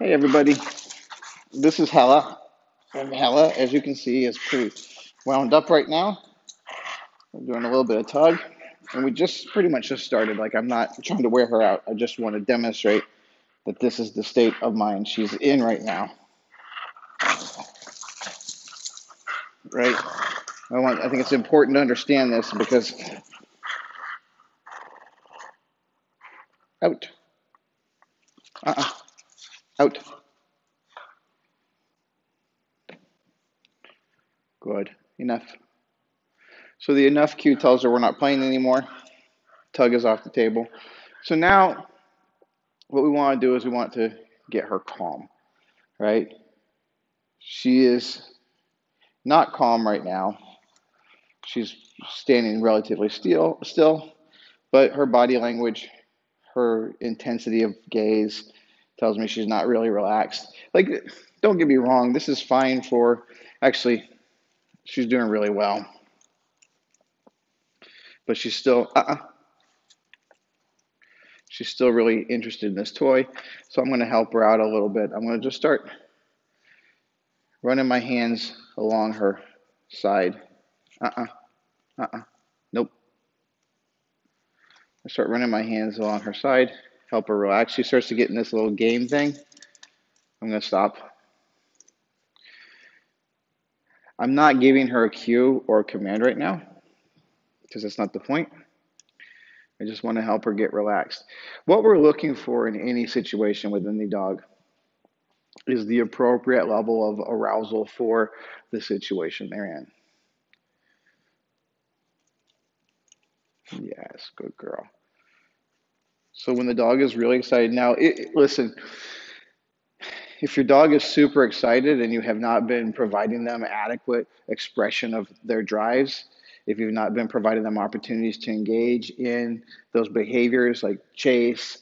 Hey everybody, this is Hella. And Hella, as you can see, is pretty wound up right now. We're doing a little bit of tug. And we just pretty much just started. Like, I'm not trying to wear her out. I just want to demonstrate that this is the state of mind she's in right now. Right? I think it's important to understand this because out. Uh-uh. Out. Good. Enough. So the enough cue tells her we're not playing anymore. Tug is off the table. So now what we want to do is we want to get her calm, right? She is not calm right now. She's standing relatively still, but her body language, her intensity of gaze tells me she's not really relaxed. Like, don't get me wrong, this is fine for, actually, she's doing really well, but she's still really interested in this toy. So I'm going to help her out a little bit. I'm going to just start running my hands along her side. Uh-uh, uh-uh, nope. I start running my hands along her side, help her relax. She starts to get in this little game thing. I'm going to stop. I'm not giving her a cue or a command right now because that's not the point. I just want to help her get relaxed. What we're looking for in any situation with any dog is the appropriate level of arousal for the situation they're in. Yes, good girl. So when the dog is really excited, now, listen, if your dog is super excited and you have not been providing them adequate expression of their drives, if you've not been providing them opportunities to engage in those behaviors like chase,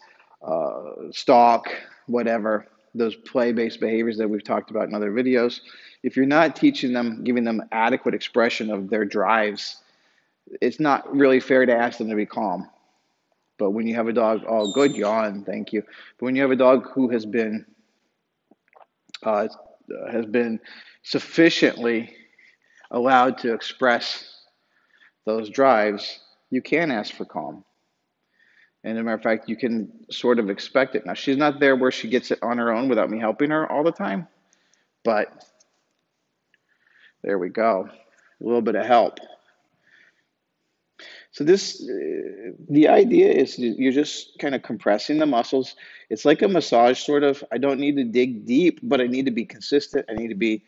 stalk, whatever, those play-based behaviors that we've talked about in other videos, if you're not teaching them, giving them adequate expression of their drives, it's not really fair to ask them to be calm. But when you have a dog, oh, good yawn, thank you. But when you have a dog who uh, has been sufficiently allowed to express those drives, you can ask for calm. And as a matter of fact, you can sort of expect it. Now, she's not there where she gets it on her own without me helping her all the time, but there we go. A little bit of help. So the idea is you're just kind of compressing the muscles. It's like a massage, sort of. I don't need to dig deep, but I need to be consistent. I need to be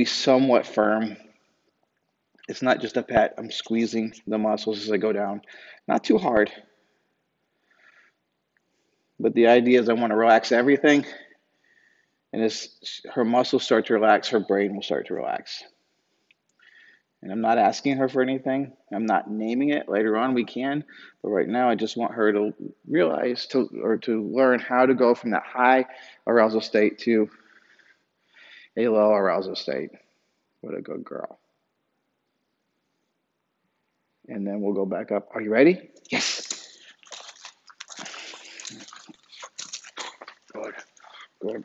somewhat firm. It's not just a pat. I'm squeezing the muscles as I go down. Not too hard, but the idea is I want to relax everything. And as her muscles start to relax, her brain will start to relax. And I'm not asking her for anything. I'm not naming it. Later on we can, but right now I just want her to realize to learn how to go from that high arousal state to a low arousal state. What a good girl. And then we'll go back up. Are you ready? Yes. Good. Good.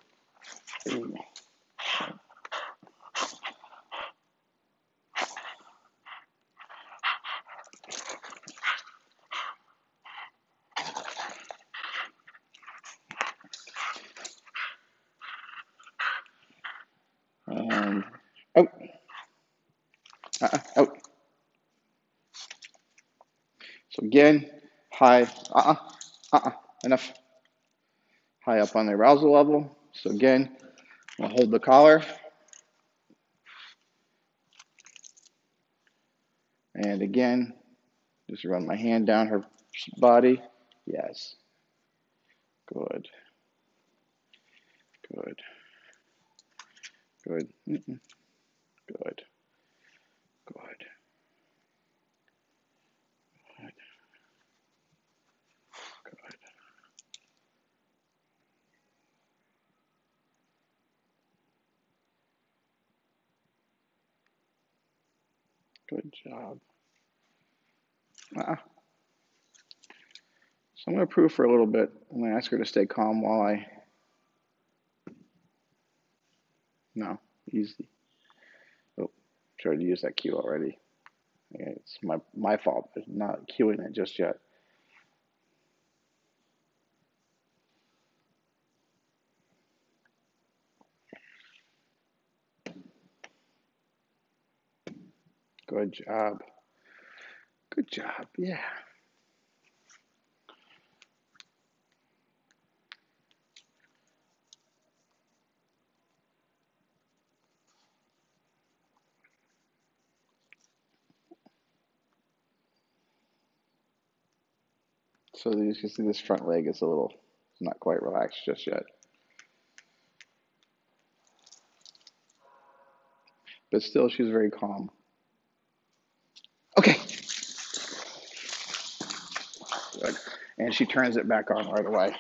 And out. Out. So again, high. Enough. High up on the arousal level. So again, I'll hold the collar. And again, just run my hand down her body. Yes. Good. Good. Good. Good. Good. Good. Good. Good job. I'm going to prove for a little bit. I'm going to ask her to stay calm while I. No, easy. Oh, tried to use that cue already. Yeah, it's my fault for not cueing it just yet. Good job. Good job. Yeah. So you can see this front leg is a little not quite relaxed just yet. But still, she's very calm. Okay. Good. And she turns it back on right away.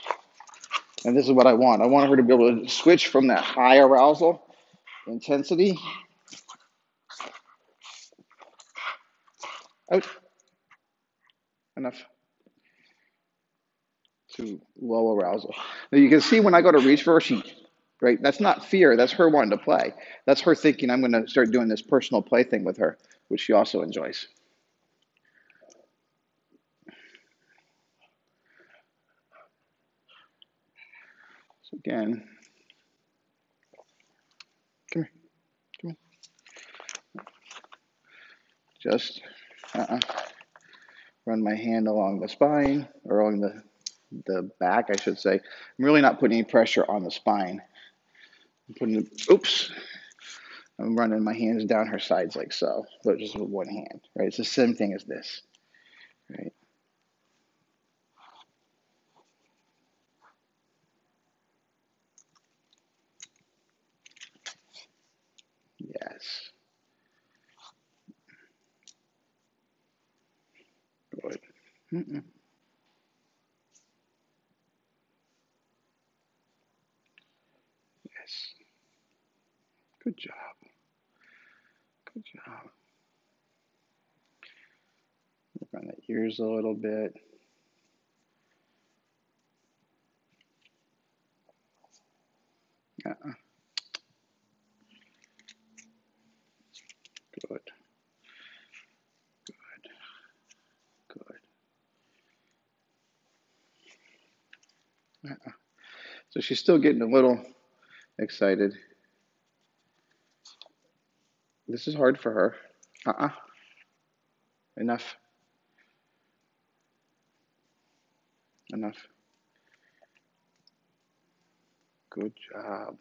And this is what I want. I want her to be able to switch from that high arousal intensity out, enough, to low arousal. Now you can see when I go to reach for her, right, that's not fear. That's her wanting to play. That's her thinking I'm going to start doing this personal play thing with her, which she also enjoys. So again, come here, come here. Just run my hand along the spine, or along the back, I should say. I'm really not putting any pressure on the spine. Oops. I'm running my hands down her sides like so, but just with one hand, right? It's the same thing as this, right? Yes. Good. Mm-mm. Yes. Good job. Good job. Work on the ears a little bit. Uh-uh. Good. Good. Good. Uh-uh. So she's still getting a little excited. This is hard for her. Uh-uh. Enough. Enough. Good job.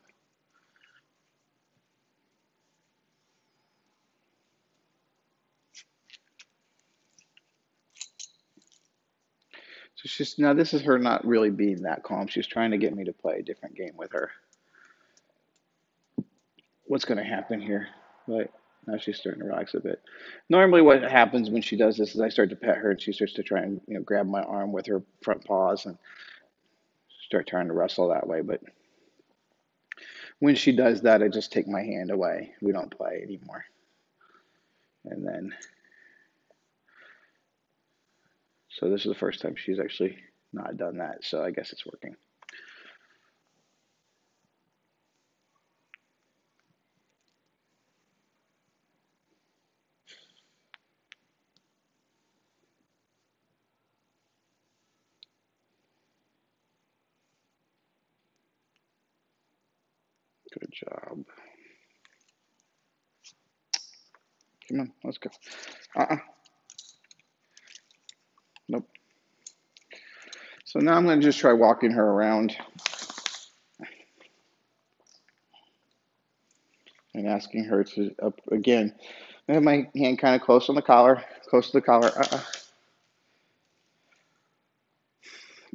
So she's now this is her not really being that calm. She's trying to get me to play a different game with her. What's going to happen here? But now she's starting to relax a bit. Normally, what happens when she does this is I start to pet her, and she starts to try and grab my arm with her front paws and start trying to wrestle that way. But when she does that, I just take my hand away. We don't play anymore. And then, so this is the first time she's actually not done that. So I guess it's working. Good job. Come on, let's go. Uh-uh. Nope. So now I'm going to just try walking her around and asking her to, again, I have my hand kind of close on the collar, close to the collar.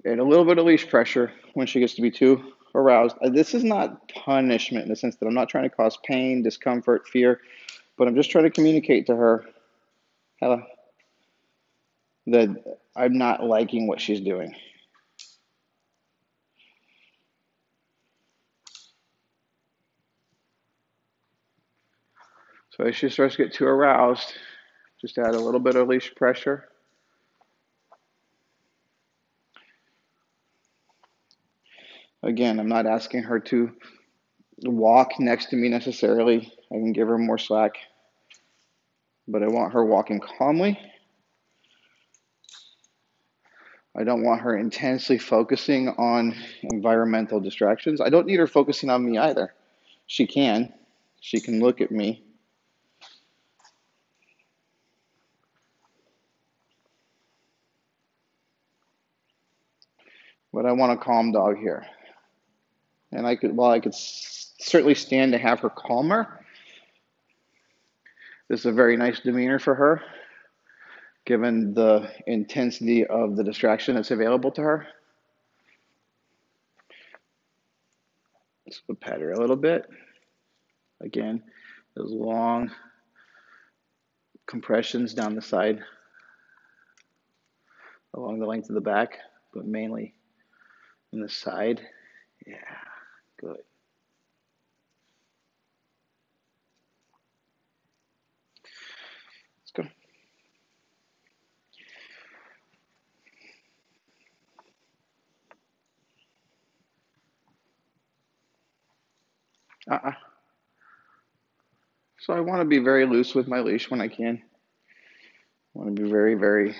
And a little bit of leash pressure when she gets to be too aroused. This is not punishment in the sense that I'm not trying to cause pain, discomfort, fear, but I'm just trying to communicate to her that I'm not liking what she's doing. So as she starts to get too aroused, just add a little bit of leash pressure. Again, I'm not asking her to walk next to me necessarily. I can give her more slack, but I want her walking calmly. I don't want her intensely focusing on environmental distractions. I don't need her focusing on me either. She can. She can look at me. But I want a calm dog here. And while I could certainly stand to have her calmer, this is a very nice demeanor for her, given the intensity of the distraction that's available to her. Let's pat her a little bit. Again, those long compressions down the side, along the length of the back, but mainly in the side. Yeah, good. Let's go. Uh-uh. So I want to be very loose with my leash when I can. I want to be very, very,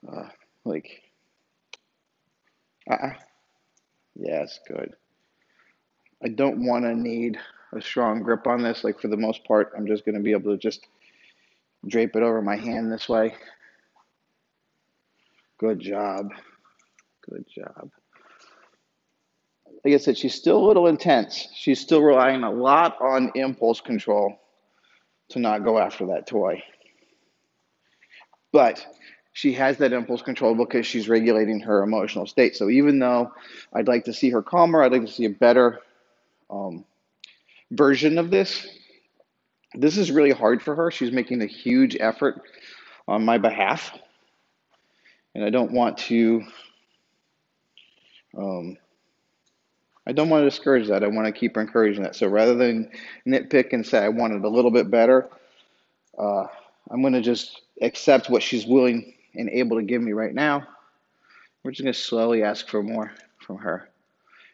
uh, like, uh-uh. Yes, good. I don't want to need a strong grip on this. Like, for the most part, I'm just going to be able to just drape it over my hand this way. Good job. Good job. Like I said, she's still a little intense. She's still relying a lot on impulse control to not go after that toy. But she has that impulse control because she's regulating her emotional state. So even though I'd like to see her calmer, I'd like to see a better um, version of this. This is really hard for her. She's making a huge effort on my behalf, and um, I don't want to discourage that. I want to keep encouraging that. So rather than nitpick and say I want it a little bit better, uh, I'm going to just accept what she's willing and able to give me right now. We're just going to slowly ask for more from her.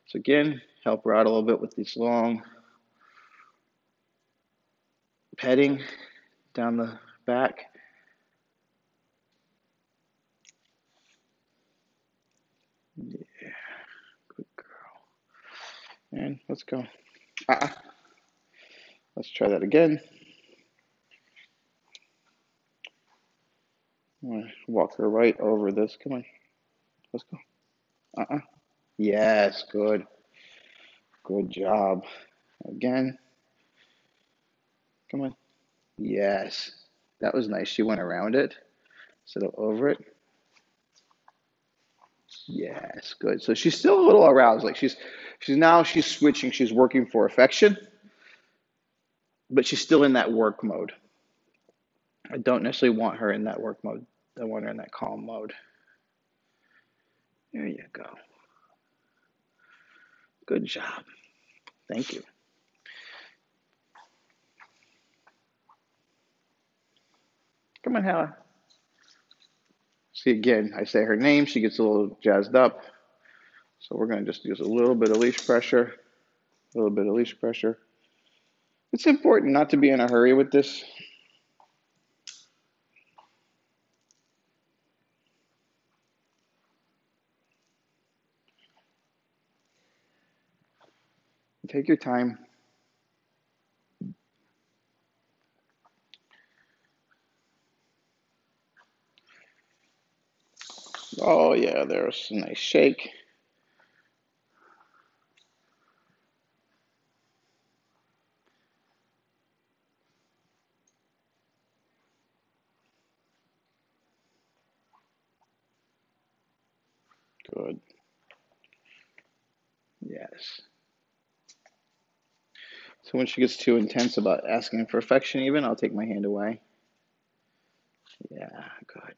So again, help her out a little bit with these long petting down the back. Yeah, good girl. And let's go. Uh-uh. Let's try that again. I'm gonna walk her right over this. Come on. Let's go. Uh-uh. Yes, good. Good job. Again. Come on. Yes. That was nice. She went around it instead of over it. Yes, good. So she's still a little aroused. Like she's switching. She's working for affection, but she's still in that work mode. I don't necessarily want her in that work mode. I want her in that calm mode. There you go. Good job. Thank you. Come on, Hella. See, again, I say her name. She gets a little jazzed up. So we're going to just use a little bit of leash pressure. A little bit of leash pressure. It's important not to be in a hurry with this. Take your time. Oh, yeah, there's a nice shake. Good. Yes. So when she gets too intense about asking for affection, even, I'll take my hand away. Yeah, good.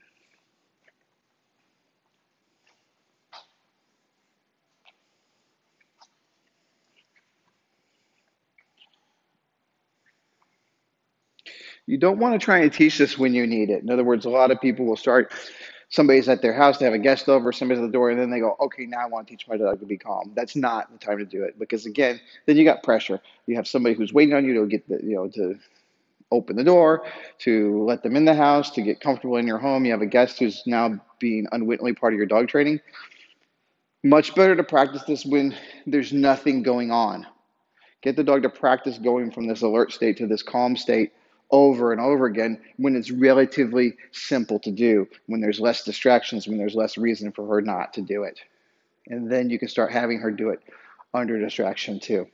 You don't want to try and teach this when you need it. In other words, a lot of people will start somebody's at their house, they have a guest over, somebody's at the door, and then they go, okay, now I want to teach my dog to be calm. That's not the time to do it because again, then you got pressure. You have somebody who's waiting on you to get the, to open the door, to let them in the house, to get comfortable in your home. You have a guest who's now being unwittingly part of your dog training. Much better to practice this when there's nothing going on. Get the dog to practice going from this alert state to this calm state over and over again when it's relatively simple to do, when there's less distractions, when there's less reason for her not to do it. And then you can start having her do it under distraction too.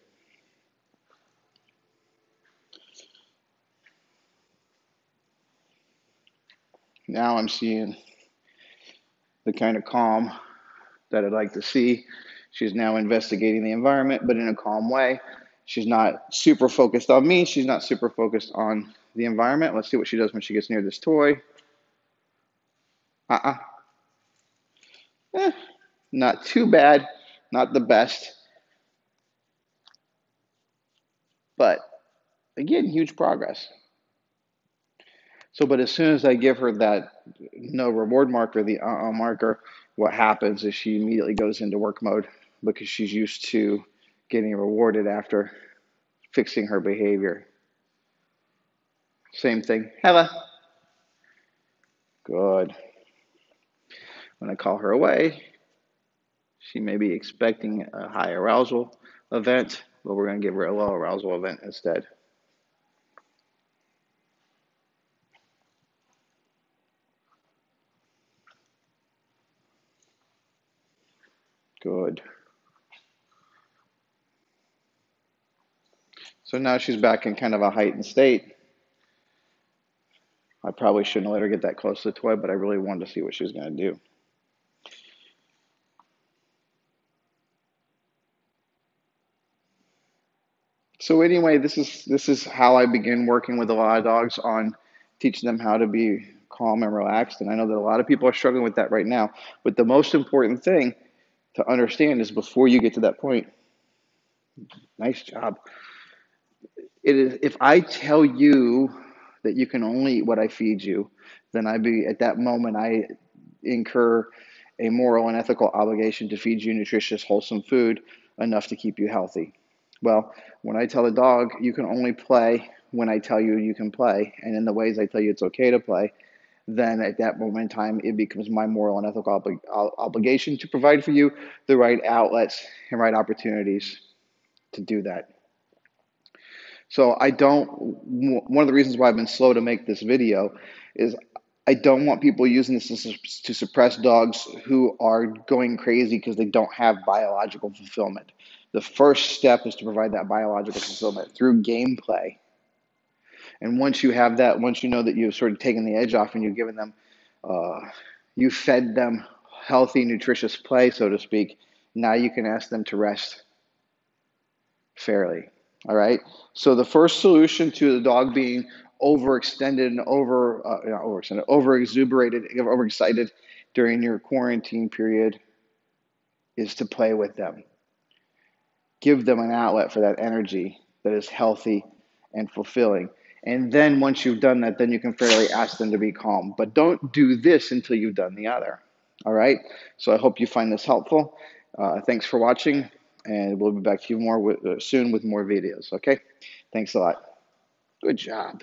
Now I'm seeing the kind of calm that I'd like to see. She's now investigating the environment, but in a calm way. She's not super focused on me. She's not super focused on the environment. Let's see what she does when she gets near this toy. Uh-uh. Not too bad. Not the best. But again, huge progress. So, but as soon as I give her that no reward marker, the marker, what happens is she immediately goes into work mode because she's used to getting rewarded after fixing her behavior. Same thing. Hella. Good. When I call her away, she may be expecting a high arousal event, but we're going to give her a low arousal event instead. Good. So now she's back in kind of a heightened state. I probably shouldn't let her get that close to the toy, but I really wanted to see what she was going to do. So anyway, this is how I begin working with a lot of dogs on teaching them how to be calm and relaxed. And I know that a lot of people are struggling with that right now. But the most important thing to understand is before you get to that point, nice job. It is if I tell you that you can only eat what I feed you, then at that moment I incur a moral and ethical obligation to feed you nutritious, wholesome food enough to keep you healthy. Well, when I tell a dog you can only play when I tell you you can play, and in the ways I tell you it's okay to play, then at that moment in time, it becomes my moral and ethical obligation to provide for you the right outlets and right opportunities to do that. So one of the reasons why I've been slow to make this video is I don't want people using this to suppress dogs who are going crazy because they don't have biological fulfillment. The first step is to provide that biological fulfillment through gameplay. And once you have that, once you know that you've sort of taken the edge off and you've given them, you fed them healthy, nutritious play, so to speak, now you can ask them to rest fairly. All right. So the first solution to the dog being overextended and over exuberated, overexcited during your quarantine period is to play with them. Give them an outlet for that energy that is healthy and fulfilling. And then once you've done that, then you can fairly ask them to be calm. But don't do this until you've done the other. All right. So I hope you find this helpful. Thanks for watching, and we'll be back to you soon with more videos. Okay. Thanks a lot. Good job.